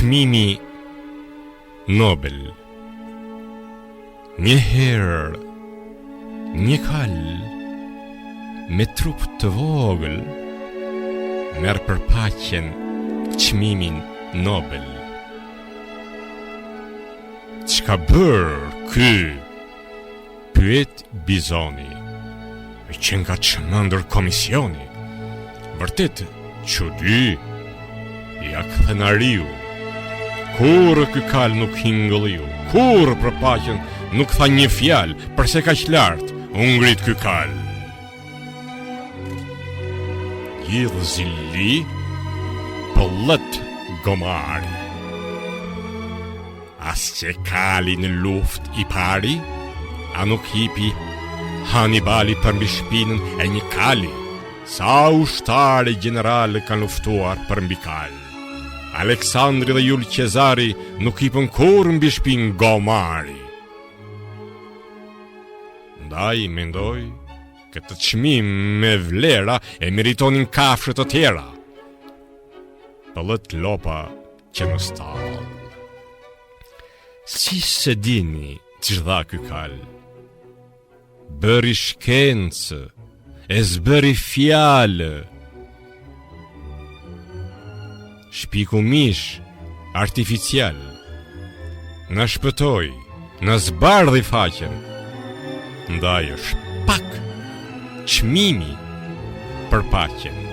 Çmimi Nobel. Një herë, një kal me trup të vogël merr përpaqen çmimin Nobel. Çka bër ky? Pyet Bizoni, që nga çmendur komisioni. Vërtet, çudi, ja kthen ariu. Kur ky kal nuk hingëlliu, kur përpaqen nuk tha një fjalë, përse kaq lart u ngrit ky kal. Gjithë zili, pëllët gomari. As që kali në luft i pari, a nuk hipi Hannibali për mbi shpinën e një kali. Sa ushtare generale kanë luftuar për mbi kal. Aleksandri dhe Jul Qezari nuk hipën kur mbi shpinë gomari. Ndaj mendoj, këtë çmim me vlera e meritonin kafshët të tjera. Pëllët lopa që në stall. Si se dini që dha ky kal? Bëri shkencë, e zbëri fjalë. Shpiku mish artificial, na shpëtoi, na zbardhi faqen. Ndaj është pak çmimi për paqen.